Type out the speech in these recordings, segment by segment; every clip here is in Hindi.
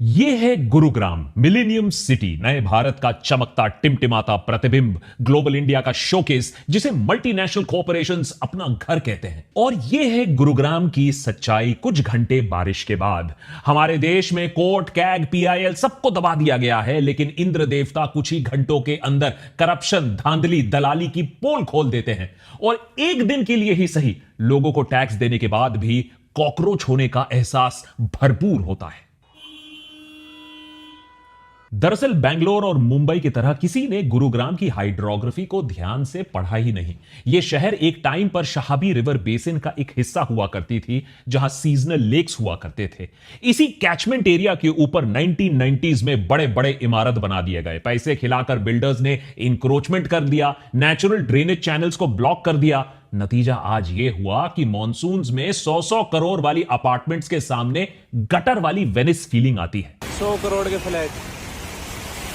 ये है गुरुग्राम मिलेनियम सिटी, नए भारत का चमकता टिमटिमाता प्रतिबिंब, ग्लोबल इंडिया का शोकेस, जिसे मल्टीनेशनल कॉर्पोरेशंस अपना घर कहते हैं। और ये है गुरुग्राम की सच्चाई कुछ घंटे बारिश के बाद। हमारे देश में कोर्ट, कैग, पीआईएल सबको दबा दिया गया है, लेकिन इंद्र देवता कुछ ही घंटों के अंदर करप्शन, धांधली, दलाली की पोल खोल देते हैं। और एक दिन के लिए ही सही, लोगों को टैक्स देने के बाद भी कॉकरोच होने का एहसास भरपूर होता है। दरअसल बेंगलोर और मुंबई की तरह किसी ने गुरुग्राम की हाइड्रोग्राफी को ध्यान से पढ़ा ही नहीं। यह शहर एक टाइम पर शहाबी रिवर बेसिन का एक हिस्सा हुआ करती थी, जहां सीजनल लेक्स हुआ करते थे। इसी कैचमेंट एरिया के ऊपर 1990s में बड़े बड़े इमारत बना दिए गए। पैसे खिलाकर बिल्डर्स ने इंक्रोचमेंट कर दिया, नेचुरल ड्रेनेज चैनल्स को ब्लॉक कर दिया। नतीजा आज यह हुआ कि मॉनसून्स में 100 करोड़ वाली अपार्टमेंट्स के सामने गटर वाली वेनिस फीलिंग आती है। 100 करोड़ के फ्लैट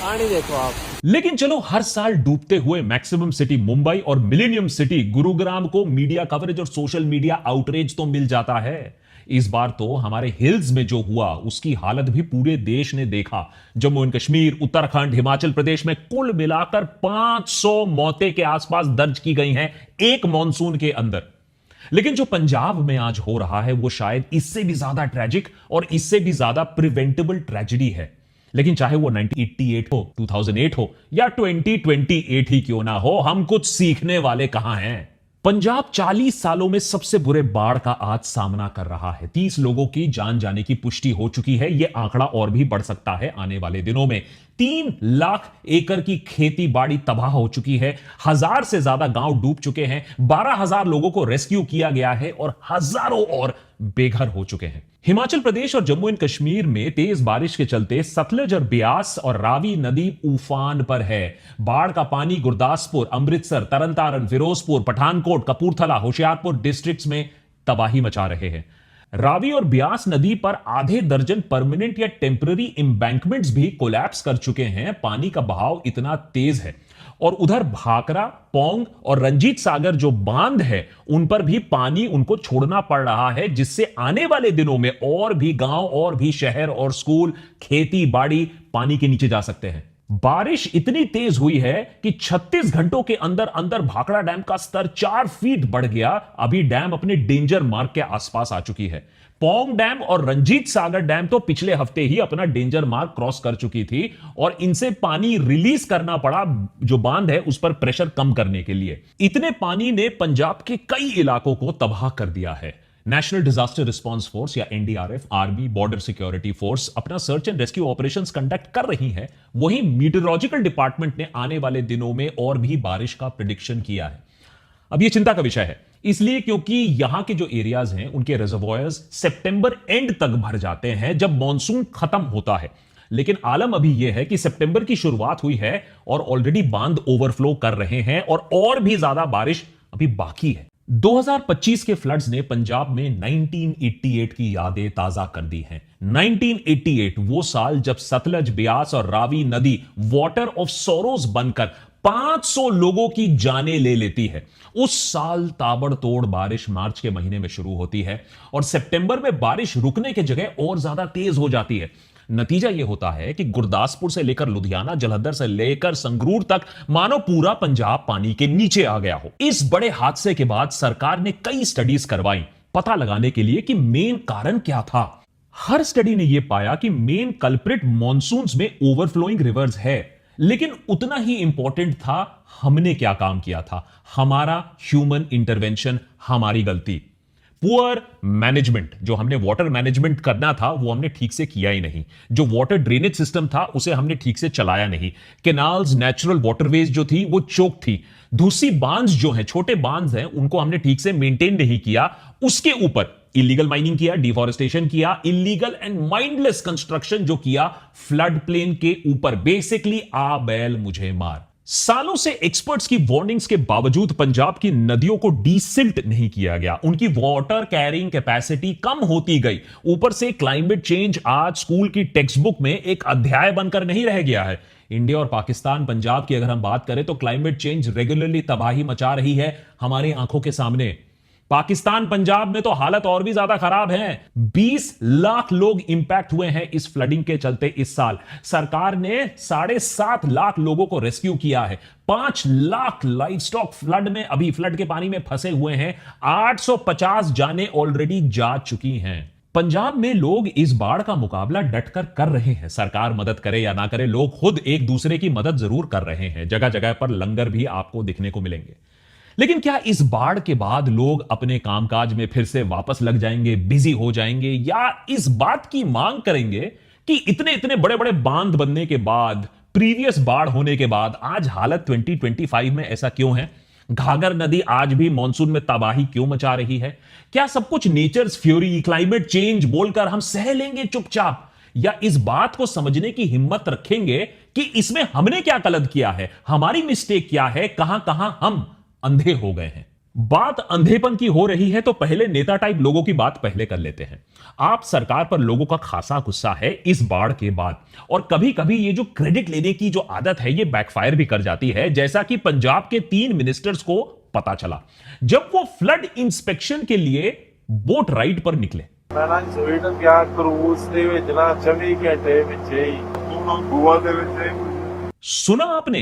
पानी देखो आप। लेकिन चलो, हर साल डूबते हुए मैक्सिमम सिटी मुंबई और मिलेनियम सिटी गुरुग्राम को मीडिया कवरेज और सोशल मीडिया आउटरीच तो मिल जाता है। इस बार तो हमारे हिल्स में जो हुआ उसकी हालत भी पूरे देश ने देखा। जम्मू एंड कश्मीर, उत्तराखंड, हिमाचल प्रदेश में कुल मिलाकर 500 मौतें के आसपास दर्ज की गई हैं एक मॉनसून के अंदर। लेकिन जो पंजाब में आज हो रहा है वो शायद इससे भी ज्यादा ट्रेजिक और इससे भी ज्यादा प्रिवेंटेबल ट्रेजेडी है। लेकिन चाहे वो 1988 हो, 2008 हो या 2028 ही क्यों ना हो, हम कुछ सीखने वाले कहां हैं। पंजाब 40 सालों में सबसे बुरे बाढ़ का आज सामना कर रहा है। 30 लोगों की जान जाने की पुष्टि हो चुकी है। यह आंकड़ा और भी बढ़ सकता है आने वाले दिनों में। 3 लाख एकड़ की खेती बाड़ी तबाह हो चुकी है। 1000 से ज्यादा गांव डूब चुके हैं। 12,000 लोगों को रेस्क्यू किया गया है और हजारों और बेघर हो चुके हैं। हिमाचल प्रदेश और जम्मू एंड कश्मीर में तेज बारिश के चलते सतलज और ब्यास और रावी नदी उफान पर है। बाढ़ का पानी गुरदासपुर, अमृतसर, तरनतारन, फिरोजपुर, पठानकोट, कपूरथला, होशियारपुर डिस्ट्रिक्ट्स में तबाही मचा रहे हैं। रावी और ब्यास नदी पर आधे दर्जन परमानेंट या टेम्पररी एम्बैंकमेंट्स भी कोलैप्स कर चुके हैं। पानी का बहाव इतना तेज है। और उधर भाखड़ा, पौंग और रंजीत सागर जो बांध है, उन पर भी पानी उनको छोड़ना पड़ रहा है, जिससे आने वाले दिनों में और भी गांव और भी शहर और स्कूल, खेती बाड़ी पानी के नीचे जा सकते हैं। बारिश इतनी तेज हुई है कि 36 घंटों के अंदर अंदर भाखड़ा डैम का स्तर 4 फीट बढ़ गया। अभी डैम अपने डेंजर मार्क के आसपास आ चुकी है। पौंग डैम और रंजीत सागर डैम तो पिछले हफ्ते ही अपना डेंजर मार्क क्रॉस कर चुकी थी और इनसे पानी रिलीज करना पड़ा, जो बांध है उस पर प्रेशर कम करने के लिए। इतने पानी ने पंजाब के कई इलाकों को तबाह कर दिया है। नेशनल डिजास्टर रिस्पांस फोर्स या NDRF, army, border security force अपना search and rescue operations conduct कर रही है। वहीं मीटरोलॉजिकल डिपार्टमेंट ने आने वाले दिनों में और भी बारिश का प्रेडिक्शन किया है। अब यह चिंता का विषय है, इसलिए क्योंकि यहां के जो एरियाज हैं उनके रिजर्वॉयर्स सितंबर एंड तक भर जाते हैं जब मॉनसून खत्म होता है। लेकिन आलम अभी यह है कि सितंबर की शुरुआत हुई है और ऑलरेडी बांध ओवरफ्लो कर रहे हैं और भी ज्यादा बारिश अभी बाकी है। 2025 के फ्लड्स ने पंजाब में 1988 की यादें ताजा कर दी हैं। 1988 वो साल जब सतलज, ब्यास और रावी नदी वाटर ऑफ सोरोज बनकर 500 लोगों की जानें ले लेती है। उस साल ताबड़तोड़ बारिश मार्च के महीने में शुरू होती है और सितंबर में बारिश रुकने की जगह और ज्यादा तेज हो जाती है। नतीजा यह होता है कि गुरदासपुर से लेकर लुधियाना, जलंधर से लेकर संगरूर तक मानो पूरा पंजाब पानी के नीचे आ गया हो। इस बड़े हादसे के बाद सरकार ने कई स्टडीज करवाई पता लगाने के लिए कि मेन कारण क्या था। हर स्टडी ने यह पाया कि मेन कल्प्रिट मॉनसून्स में ओवरफ्लोइंग रिवर्स है, लेकिन उतना ही इंपॉर्टेंट था हमने क्या काम किया था। हमारा ह्यूमन इंटरवेंशन, हमारी गलती। पुअर मैनेजमेंट, जो हमने वाटर मैनेजमेंट करना था वो हमने ठीक से किया ही नहीं। जो वाटर ड्रेनेज सिस्टम था उसे हमने ठीक से चलाया नहीं। कैनाल्स, नेचुरल वाटरवेज जो थी वो चोक थी। दूसरी बांध जो है, छोटे बांध हैं, उनको हमने ठीक से मेंटेन नहीं किया। उसके ऊपर इलीगल माइनिंग किया, डिफॉरेस्टेशन किया, इलीगल एंड माइंडलेस कंस्ट्रक्शन जो किया फ्लड प्लेन के ऊपर। बेसिकली आ बैल मुझे मार। सालों से एक्सपर्ट्स की वार्निंग्स के बावजूद पंजाब की नदियों को डीसिल्ट नहीं किया गया। उनकी वाटर कैरिंग कैपेसिटी कम होती गई। ऊपर से क्लाइमेट चेंज आज स्कूल की टेक्स्ट बुक में एक अध्याय बनकर नहीं रह गया है। इंडिया और पाकिस्तान, पंजाब की अगर हम बात करें तो क्लाइमेट चेंज रेगुलरली तबाही मचा रही है हमारी आंखों के सामने। पाकिस्तान पंजाब में तो हालत और भी ज्यादा खराब है। 20 लाख लोग इंपैक्ट हुए हैं इस फ्लडिंग के चलते इस साल। सरकार ने 7.5 लाख लोगों को रेस्क्यू किया है। 5 लाख लाइव स्टॉक फ्लड में, अभी फ्लड के पानी में फंसे हुए हैं। 850 जाने ऑलरेडी जा चुकी हैं। पंजाब में लोग इस बाढ़ का मुकाबला डटकर कर रहे हैं। सरकार मदद करे या ना करे, लोग खुद एक दूसरे की मदद जरूर कर रहे हैं। जगह जगह पर लंगर भी आपको दिखने को मिलेंगे। लेकिन क्या इस बाढ़ के बाद लोग अपने कामकाज में फिर से वापस लग जाएंगे, बिजी हो जाएंगे, या इस बात की मांग करेंगे कि इतने इतने बड़े बड़े बांध बनने के बाद, प्रीवियस बाढ़ होने के बाद आज हालत 2025 में ऐसा क्यों है? घाघर नदी आज भी मॉनसून में तबाही क्यों मचा रही है? क्या सब कुछ नेचर्स फ्यूरी, क्लाइमेट चेंज बोलकर हम सह लेंगे चुपचाप, या इस बात को समझने की हिम्मत रखेंगे कि इसमें हमने क्या गलत किया है, हमारी मिस्टेक क्या है, कहां कहां हम अंधे हो गए हैं? बात अंधेपन की हो रही है तो पहले नेता टाइप लोगों की बात पहले कर लेते हैं। आप सरकार पर लोगों का खासा गुस्सा है इस बाढ़ के बाद, और कभी कभी ये जो क्रेडिट लेने की जो आदत है ये बैकफायर भी कर जाती है, जैसा कि पंजाब के 3 मिनिस्टर्स को पता चला जब वो फ्लड इंस्पेक्शन के लिए बोट राइड पर निकले। ਮੈਂ ਨਾ ਸਵੀਡਨ ਗਿਆ ਕਰੂਜ਼ ਦੇ ਵਿੱਚ ਨਾ 24 ਘੰਟੇ ਵਿੱਚ ਹੀ ਗੋਆ ਦੇ ਵਿੱਚ। सुना आपने?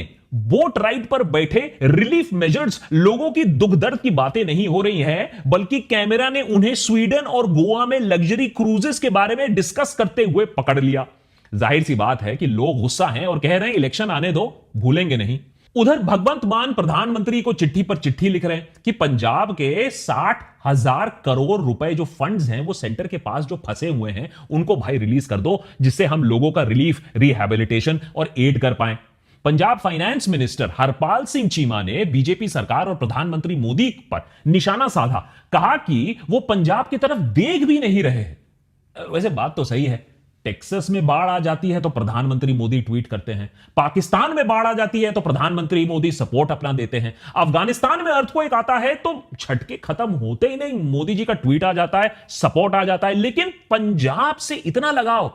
बोट राइड पर बैठे रिलीफ मेजर्स, लोगों की दुख दर्द की बातें नहीं हो रही हैं, बल्कि कैमरा ने उन्हें स्वीडन और गोवा में लग्जरी क्रूजेस के बारे में डिस्कस करते हुए पकड़ लिया। जाहिर सी बात है कि लोग गुस्सा हैं और कह रहे हैं इलेक्शन आने दो, भूलेंगे नहीं। उधर भगवंत मान प्रधानमंत्री को चिट्ठी पर चिट्ठी लिख रहे हैं कि पंजाब के 60,000 करोड़ रुपए जो फंड्स हैं वो सेंटर के पास जो फंसे हुए हैं उनको भाई रिलीज कर दो, जिससे हम लोगों का रिलीफ, रिहैबिलिटेशन और एड कर पाए। पंजाब फाइनेंस मिनिस्टर हरपाल सिंह चीमा ने बीजेपी सरकार और प्रधानमंत्री मोदी पर निशाना साधा, कहा कि वो पंजाब की तरफ देख भी नहीं रहे हैं। वैसे बात तो सही है, टेक्सास में बाढ़ आ जाती है तो प्रधानमंत्री मोदी ट्वीट करते हैं, पाकिस्तान में बाढ़ आ जाती है तो प्रधानमंत्री मोदी सपोर्ट अपना देते हैं, अफगानिस्तान में अर्थक्वेक आता है तो झटके खत्म होते ही नहीं मोदी जी का ट्वीट आ जाता है, सपोर्ट आ जाता है। लेकिन पंजाब से इतना लगाव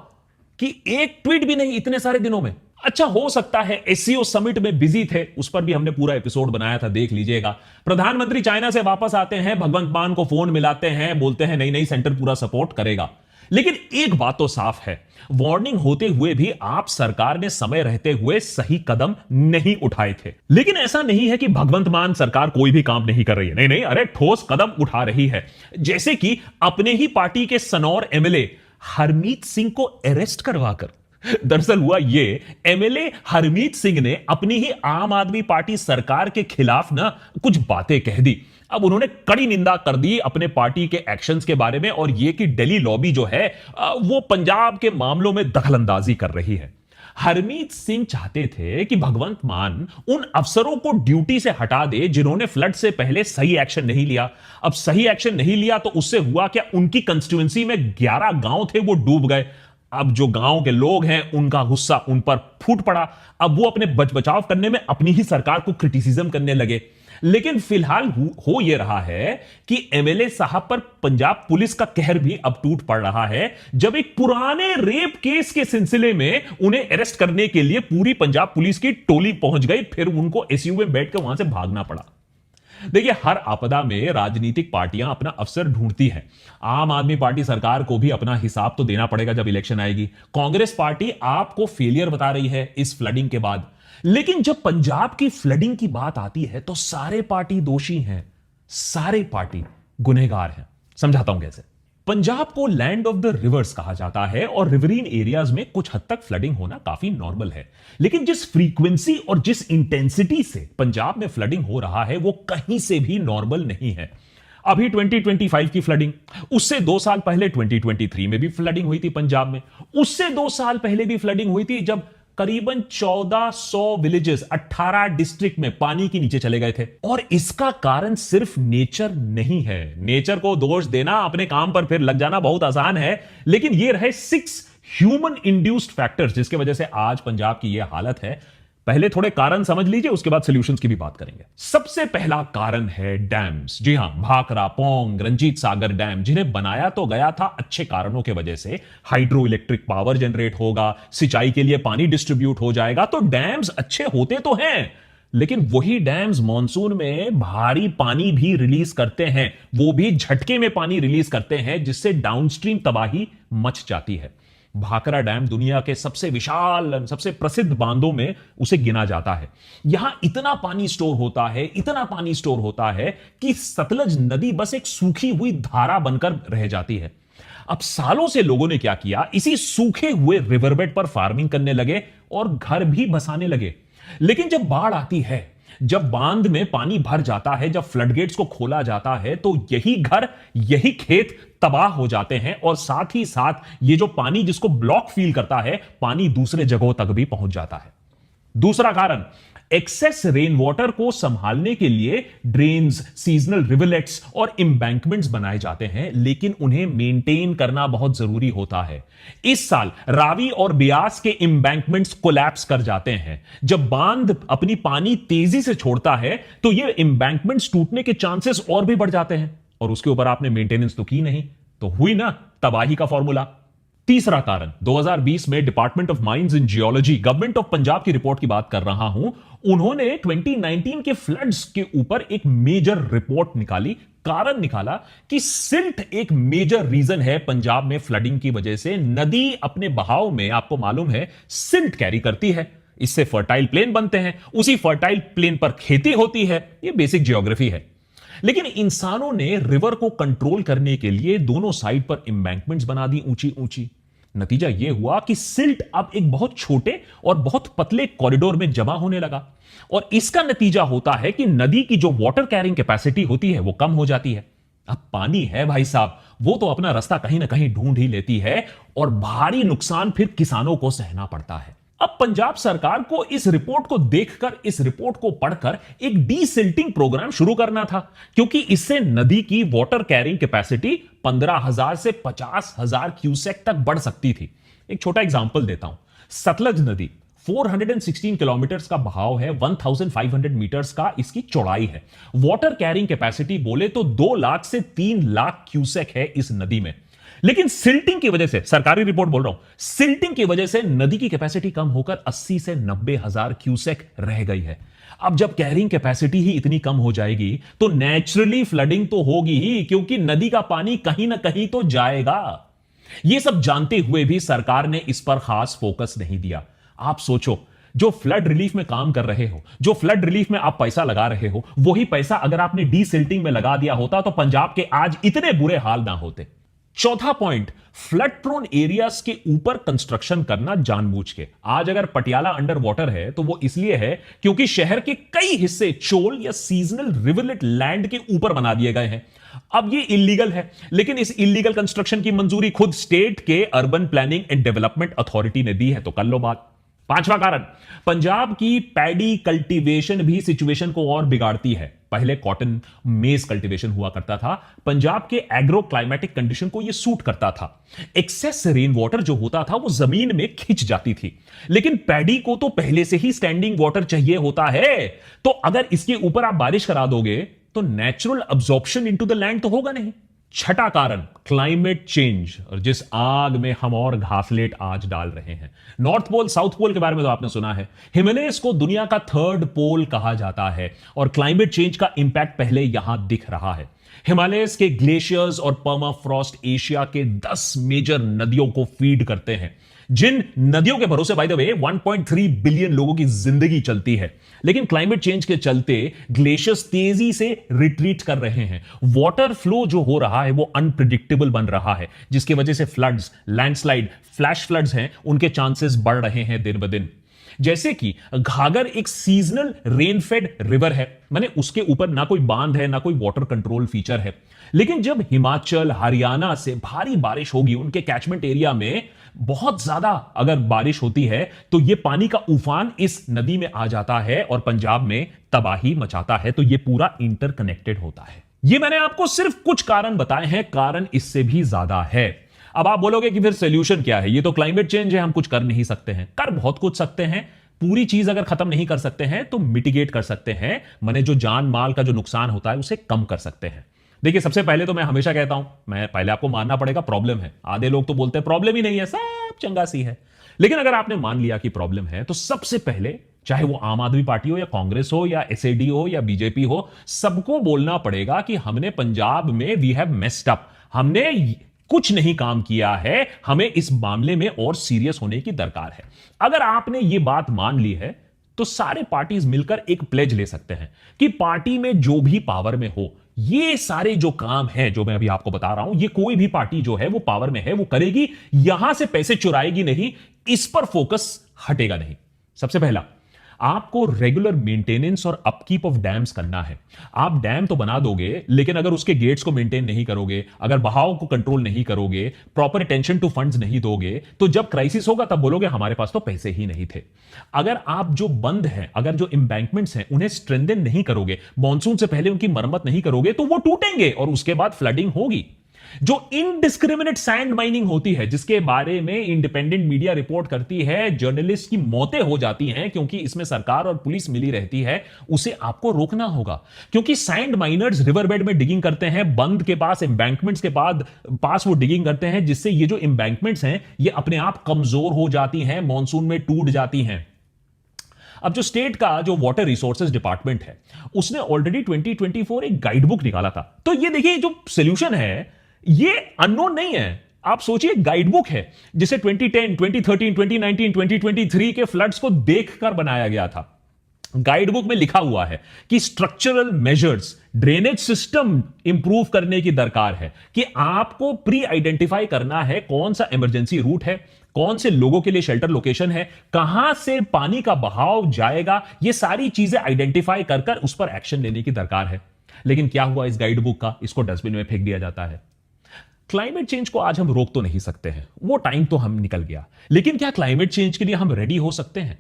कि एक ट्वीट भी नहीं इतने सारे दिनों में। अच्छा, हो सकता है एससीओ समिट में बिजी थे, उस पर भी हमने पूरा एपिसोड बनाया था, देख लीजिएगा। प्रधानमंत्री चाइना से वापस आते हैं, भगवंत मान को फोन मिलाते हैं, बोलते हैं नहीं नहीं सेंटर पूरा सपोर्ट करेगा। लेकिन एक बात तो साफ है, वार्निंग होते हुए भी आप सरकार ने समय रहते हुए सही कदम नहीं उठाए थे। लेकिन ऐसा नहीं है कि भगवंत मान सरकार कोई भी काम नहीं कर रही है, नहीं नहीं, अरे ठोस कदम उठा रही है। जैसे कि अपने ही पार्टी के सनौर एमएलए हरमीत सिंह को अरेस्ट करवाकर, दरअसल हुआ ये, एमएलए हरमीत सिंह ने अपनी ही आम आदमी पार्टी सरकार के खिलाफ ना कुछ बातें कह दी। अब उन्होंने कड़ी निंदा कर दी अपने पार्टी के एक्शंस के बारे में, और ये कि दिल्ली लॉबी जो है वो पंजाब के मामलों में दखलंदाजी कर रही है। हरमीत सिंह चाहते थे कि भगवंत मान उन अफसरों को ड्यूटी से हटा दे जिन्होंने फ्लड से पहले सही एक्शन नहीं लिया। अब सही एक्शन नहीं लिया तो उससे हुआ क्या, उनकी कंस्टिट्यूएंसी में 11 गांव थे वो डूब गए। अब जो गांव के लोग हैं उनका गुस्सा उन पर फूट पड़ा। अब वो अपने बचाव करने में अपनी ही सरकार को क्रिटिसिज्म करने लगे। लेकिन फिलहाल हो यह रहा है कि एमएलए साहब पर पंजाब पुलिस का कहर भी अब टूट पड़ रहा है, जब एक पुराने रेप केस के सिलसिले में उन्हें अरेस्ट करने के लिए पूरी पंजाब पुलिस की टोली पहुंच गई, फिर उनको एसयू में बैठकर वहां से भागना पड़ा। देखिए, हर आपदा में राजनीतिक पार्टियां अपना अवसर ढूंढती हैं। आम आदमी पार्टी सरकार को भी अपना हिसाब तो देना पड़ेगा जब इलेक्शन आएगी। कांग्रेस पार्टी आपको फेलियर बता रही है इस फ्लडिंग के बाद। लेकिन जब पंजाब की फ्लडिंग की बात आती है तो सारे पार्टी दोषी हैं, सारे पार्टी गुनहगार हैं। समझाता हूं कैसे। पंजाब को लैंड ऑफ द रिवर्स कहा जाता है और रिवरीन एरियाज में कुछ हद तक फ्लडिंग होना काफी नॉर्मल है। लेकिन जिस फ्रीक्वेंसी और जिस इंटेंसिटी से पंजाब में फ्लडिंग हो रहा है वो कहीं से भी नॉर्मल नहीं है। अभी 2025 की फ्लडिंग, उससे 2 साल पहले 2023 में भी फ्लडिंग हुई थी पंजाब में, उससे 2 साल पहले भी फ्लडिंग हुई थी जब करीबन 1400 विलेजेस 18 डिस्ट्रिक्ट में पानी के नीचे चले गए थे। और इसका कारण सिर्फ नेचर नहीं है। नेचर को दोष देना, अपने काम पर फिर लग जाना बहुत आसान है, लेकिन ये रहे 6 ह्यूमन इंड्यूस्ड फैक्टर्स जिसकी वजह से आज पंजाब की यह हालत है। पहले थोड़े कारण समझ लीजिए, उसके बाद सॉल्यूशंस की भी बात करेंगे। सबसे पहला कारण है डैम्स। जी हां, भाखड़ा, पौंग, रंजीत सागर डैम, जिन्हें बनाया तो गया था अच्छे कारणों के वजह से, हाइड्रो इलेक्ट्रिक पावर जनरेट होगा, सिंचाई के लिए पानी डिस्ट्रीब्यूट हो जाएगा, तो डैम्स अच्छे होते तो हैं, लेकिन वही डैम्स मॉनसून में भारी पानी भी रिलीज करते हैं, वो भी झटके में पानी रिलीज करते हैं, जिससे डाउनस्ट्रीम तबाही मच जाती है। भाखरा डैम दुनिया के सबसे विशाल, सबसे प्रसिद्ध बांधों में उसे गिना जाता है। यहां इतना पानी स्टोर होता है, इतना पानी स्टोर होता है कि सतलज नदी बस एक सूखी हुई धारा बनकर रह जाती है। अब सालों से लोगों ने क्या किया, इसी सूखे हुए रिवरबेड पर फार्मिंग करने लगे और घर भी बसाने लगे। लेकिन जब बाढ़ आती है, जब बांध में पानी भर जाता है, जब फ्लडगेट्स को खोला जाता है, तो यही घर, यही खेत तबाह हो जाते हैं और साथ ही साथ ये जो पानी जिसको ब्लॉक फील करता है, पानी दूसरे जगहों तक भी पहुंच जाता है। दूसरा कारण, एक्सेस रेन वाटर को संभालने के लिए ड्रेन्स, सीजनल रिवरलेट्स और एम्बैंकमेंट्स बनाए जाते हैं, लेकिन उन्हें मेंटेन करना बहुत जरूरी होता है। इस साल रावी और ब्यास के एम्बैंकमेंट्स कोलैप्स कर जाते हैं। जब बांध अपनी पानी तेजी से छोड़ता है तो ये एम्बैंकमेंट्स टूटने के चांसेस और भी बढ़ जाते हैं, और उसके ऊपर आपने मेंटेनेंस तो की नहीं, तो हुई ना तबाही का फॉर्मूला। तीसरा कारण, 2020 में department of mines and geology, government of Punjab की रिपोर्ट की बात कर रहा हूं। उन्होंने 2019 के फ्लड्स के ऊपर एक मेजर रिपोर्ट निकाली, कारण निकाला कि सिल्ट एक मेजर रीजन है पंजाब में फ्लडिंग की वजह से। नदी अपने बहाव में, आपको मालूम है, सिल्ट कैरी करती है, इससे फर्टाइल प्लेन बनते हैं, उसी फर्टाइल प्लेन पर खेती होती है। यह बेसिक जियोग्राफी है। लेकिन इंसानों ने रिवर को कंट्रोल करने के लिए दोनों साइड पर एम्बैंकमेंट्स बना दी ऊंची ऊंची। नतीजा यह हुआ कि सिल्ट अब एक बहुत छोटे और बहुत पतले कॉरिडोर में जमा होने लगा, और इसका नतीजा होता है कि नदी की जो वाटर कैरिंग कैपेसिटी होती है वो कम हो जाती है। अब पानी है भाई साहब, वो तो अपना रास्ता कहीं ना कहीं ढूंढ ही लेती है, और भारी नुकसान फिर किसानों को सहना पड़ता है। अब पंजाब सरकार को इस रिपोर्ट को देखकर, इस रिपोर्ट को पढ़कर एक डीसिल्टिंग प्रोग्राम शुरू करना था, क्योंकि इससे नदी की वाटर कैरिंग कैपेसिटी 15,000 से 50,000 क्यूसेक तक बढ़ सकती थी। एक छोटा एग्जांपल देता हूं। सतलज नदी 416 किलोमीटर का बहाव है, 1500 मीटर्स का इसकी चौड़ाई है। वाटर कैरिंग कैपेसिटी बोले तो 2 लाख से 3 लाख क्यूसेक है इस नदी में। लेकिन सिल्टिंग की वजह से, सरकारी रिपोर्ट बोल रहा हूं, सिल्टिंग की वजह से नदी की कैपेसिटी कम होकर 80 से 90,000 क्यूसेक रह गई है। अब जब कैरिंग कैपेसिटी ही इतनी कम हो जाएगी तो नेचुरली फ्लडिंग तो होगी ही, क्योंकि नदी का पानी कहीं ना कहीं तो जाएगा। यह सब जानते हुए भी सरकार ने इस पर खास फोकस नहीं दिया। आप सोचो, जो फ्लड रिलीफ में काम कर रहे हो, जो फ्लड रिलीफ में आप पैसा लगा रहे हो, वही पैसा अगर आपने डीसिल्टिंग में लगा दिया होता तो पंजाब के आज इतने बुरे हाल ना होते। चौथा पॉइंट, फ्लड प्रोन एरियाज के ऊपर कंस्ट्रक्शन करना जानबूझ के। आज अगर पटियाला अंडर वाटर है तो वो इसलिए है क्योंकि शहर के कई हिस्से चोल या सीजनल रिवरलेट लैंड के ऊपर बना दिए गए हैं। अब ये इलीगल है, लेकिन इस इलीगल कंस्ट्रक्शन की मंजूरी खुद स्टेट के urban planning and development authority ने दी है, तो कर लो बात। पांचवा कारण, पंजाब की पैडी कल्टीवेशन भी सिचुएशन को और बिगाड़ती है। पहले कॉटन, मेज कल्टीवेशन हुआ करता था। पंजाब के एग्रो क्लाइमेटिक कंडीशन को यह सूट करता था। एक्सेस रेन वाटर जो होता था वो जमीन में खिंच जाती थी, लेकिन पैडी को तो पहले से ही स्टैंडिंग वाटर चाहिए होता है, तो अगर इसके ऊपर आप बारिश करा दोगे तो natural absorption into the land तो होगा नहीं। छठा कारण, क्लाइमेट चेंज, और जिस आग में हम और घासलेट आज डाल रहे हैं। नॉर्थ पोल, साउथ पोल के बारे में तो आपने सुना है। हिमालयस को दुनिया का 3rd पोल कहा जाता है, और क्लाइमेट चेंज का इंपैक्ट पहले यहां दिख रहा है। हिमालयस के ग्लेशियर्स और पर्माफ्रॉस्ट एशिया के 10 मेजर नदियों को फीड करते हैं, जिन नदियों के भरोसे बाय द वे 1.3 बिलियन लोगों की जिंदगी चलती है। लेकिन क्लाइमेट चेंज के चलते ग्लेशियर्स तेजी से रिट्रीट कर रहे हैं। वाटर फ्लो जो हो रहा है वो अनप्रिडिक्टेबल बन रहा है, जिसकी वजह से फ्लड्स, लैंडस्लाइड, फ्लैश फ्लड्स हैं, उनके चांसेस बढ़ रहे हैं दिन ब दिन। जैसे कि घाघर एक सीजनल रेनफेड रिवर है, माने उसके ऊपर ना कोई बांध है, ना कोई वाटर कंट्रोल फीचर है। लेकिन जब हिमाचल, हरियाणा से भारी बारिश होगी, उनके कैचमेंट एरिया में बहुत ज्यादा अगर बारिश होती है, तो यह पानी का उफान इस नदी में आ जाता है और पंजाब में तबाही मचाता है। तो यह पूरा इंटरकनेक्टेड होता है। यह मैंने आपको सिर्फ कुछ कारण बताए हैं, कारण इससे भी ज्यादा है। अब आप बोलोगे कि फिर सोल्यूशन क्या है? ये तो क्लाइमेट चेंज है, हम कुछ कर नहीं सकते हैं। कर बहुत कुछ सकते हैं। पूरी चीज अगर खत्म नहीं कर सकते हैं तो मिटिगेट कर सकते हैं, माने जो जान माल का जो नुकसान होता है उसे कम कर सकते हैं। देखिए, सबसे पहले तो मैं हमेशा कहता हूं, मैं पहले आपको मानना पड़ेगा प्रॉब्लम है। आधे लोग तो बोलते हैं प्रॉब्लम ही नहीं है, सब चंगा सी है। लेकिन अगर आपने मान लिया कि प्रॉब्लम है, तो सबसे पहले चाहे वो आम आदमी पार्टी हो या कांग्रेस हो या एसएडी हो या बीजेपी हो, सबको बोलना पड़ेगा कि हमने पंजाब में वी हैव मेस्ड अप, हमने कुछ नहीं काम किया है, हमें इस मामले में और सीरियस होने की दरकार है। अगर आपने ये बात मान ली है तो सारे पार्टीज मिलकर एक प्लेज ले सकते हैं कि पार्टी में जो भी पावर में हो, ये सारे जो काम हैं जो मैं अभी आपको बता रहा हूं, ये कोई भी पार्टी जो है वो पावर में है वो करेगी, यहां से पैसे चुराएगी नहीं, इस पर फोकस हटेगा नहीं। सबसे पहला, आपको रेगुलर मेंटेनेंस और अपकीप ऑफ डैम्स करना है। आप डैम तो बना दोगे, लेकिन अगर उसके गेट्स को मेंटेन नहीं करोगे, अगर बहाव को कंट्रोल नहीं करोगे, प्रॉपर अटेंशन टू फंड्स नहीं दोगे, तो जब क्राइसिस होगा तब बोलोगे हमारे पास तो पैसे ही नहीं थे। अगर आप जो बंद हैं, अगर जो एम्बैंकमेंट्स हैं उन्हें स्ट्रेंथन नहीं करोगे, मॉनसून से पहले उनकी मरम्मत नहीं करोगे, तो वो टूटेंगे और उसके बाद फ्लडिंग होगी। जो इनडिस्क्रिमिनेट सैंड माइनिंग होती है, जिसके बारे में इंडिपेंडेंट मीडिया रिपोर्ट करती है, जर्नलिस्ट की मौतें हो जाती हैं क्योंकि इसमें सरकार और पुलिस मिली रहती है, उसे आपको रोकना होगा। क्योंकि सैंड माइनर्स रिवरबेड में डिगिंग करते हैं, बंद के पास, एम्बैंकमेंट्स के पास वो डिगिंग करते हैं, जिससे ये जो एम्बैंकमेंट्स हैं ये अपने आप कमजोर हो जाती हैं, मॉनसून में टूट जाती हैं। अब जो स्टेट का जो वाटर रिसोर्सेज डिपार्टमेंट है, उसने ऑलरेडी 2024 एक गाइडबुक निकाला था। तो ये देखिए, जो सोल्यूशन है ये अननोन नहीं है। आप सोचिए, गाइडबुक है जिसे 2010, 2013, 2019, 2023 के फ्लड्स को देखकर बनाया गया था। गाइडबुक में लिखा हुआ है कि structural measures, drainage system improve करने की दरकार है, कि आपको प्री आइडेंटिफाई करना है कौन सा इमरजेंसी रूट है, कौन से लोगों के लिए शेल्टर लोकेशन है, कहां से पानी का बहाव जाएगा, ये सारी चीजें आइडेंटिफाई कर उस पर एक्शन लेने की दरकार है। लेकिन क्या हुआ इस गाइडबुक का? इसको डस्टबिन में फेंक दिया जाता है। क्लाइमेट चेंज को आज हम रोक तो नहीं सकते हैं, वो टाइम तो हम निकल गया, लेकिन क्या क्लाइमेट चेंज के लिए हम रेडी हो सकते हैं?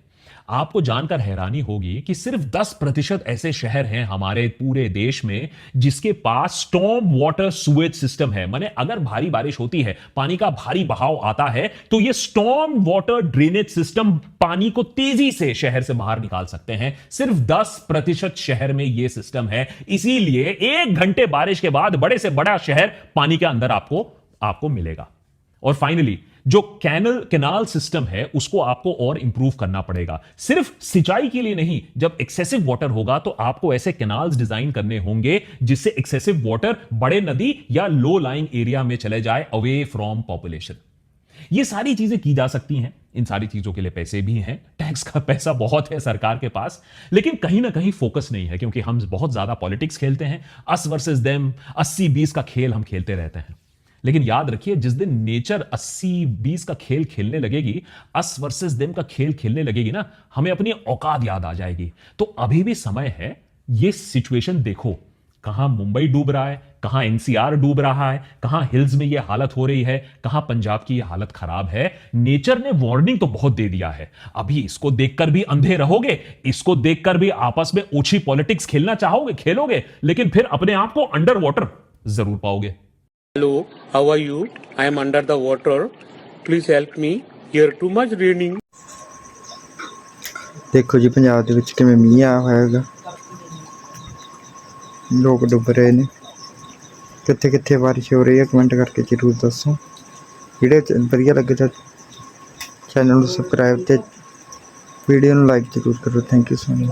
आपको जानकर हैरानी होगी कि सिर्फ 10% ऐसे शहर हैं हमारे पूरे देश में जिसके पास स्टॉर्म वाटर सुएज सिस्टम है। माने अगर भारी बारिश होती है, पानी का भारी बहाव आता है, तो ये स्टॉर्म वाटर ड्रेनेज सिस्टम पानी को तेजी से शहर से बाहर निकाल सकते हैं। सिर्फ 10% शहर में यह सिस्टम है। इसीलिए 1 घंटे बारिश के बाद बड़े से बड़ा शहर पानी के अंदर आपको मिलेगा। और फाइनली, जो कैनाल सिस्टम है उसको आपको और इंप्रूव करना पड़ेगा। सिर्फ सिंचाई के लिए नहीं, जब एक्सेसिव वाटर होगा तो आपको ऐसे कैनाल्स डिजाइन करने होंगे जिससे एक्सेसिव वाटर बड़े नदी या लो लाइंग एरिया में चले जाए, अवे फ्रॉम पॉपुलेशन। ये सारी चीजें की जा सकती हैं। इन सारी चीजों के लिए पैसे भी हैं, टैक्स का पैसा बहुत है सरकार के पास, लेकिन कहीं ना कहीं फोकस नहीं है, क्योंकि हम बहुत ज्यादा पॉलिटिक्स खेलते हैं, अस वर्सेस देम, 80-20 का खेल हम खेलते रहते हैं। लेकिन याद रखिए, जिस दिन नेचर 80-20 का खेल खेलने लगेगी, अस वर्सेस देम का खेल खेलने लगेगी ना, हमें अपनी औकात याद आ जाएगी। तो अभी भी समय है। ये सिचुएशन देखो, कहां मुंबई डूब रहा है, कहां एनसीआर डूब रहा है, कहां हिल्स में यह हालत हो रही है, कहां पंजाब की यह हालत खराब है। नेचर ने वार्निंग तो बहुत दे दिया है। अभी इसको देखकर भी अंधे रहोगे, इसको देखकर भी आपस में ओछी पॉलिटिक्स खेलना चाहोगे, खेलोगे, लेकिन फिर अपने आप को अंडर वाटर जरूर पाओगे। Hello, how are you? I am under the water. Please help me. Here too much raining. ਦੇਖੋ ਜੀ ਪੰਜਾਬ ਦੇ ਵਿੱਚ ਕਿਵੇਂ ਮੀਂਹ ਆਇਆ ਹੋਇਆ ਹੈਗਾ, ਲੋਕ ਡੁੱਬ ਰਹੇ ਨੇ। ਕਿੱਥੇ ਕਿੱਥੇ ਬਾਰਿਸ਼ ਹੋ ਰਹੀ ਹੈ ਕਮੈਂਟ ਕਰਕੇ ਜ਼ਰੂਰ ਦੱਸੋ। ਵੀਡੀਓ ਵਧੀਆ ਲੱਗੇ ਤਾਂ ਚੈਨਲ ਨੂੰ ਸਬਸਕ੍ਰਾਈਬ ਤੇ ਵੀਡੀਓ ਨੂੰ ਲਾਈਕ ਜ਼ਰੂਰ ਕਰੋ। Thank you so much.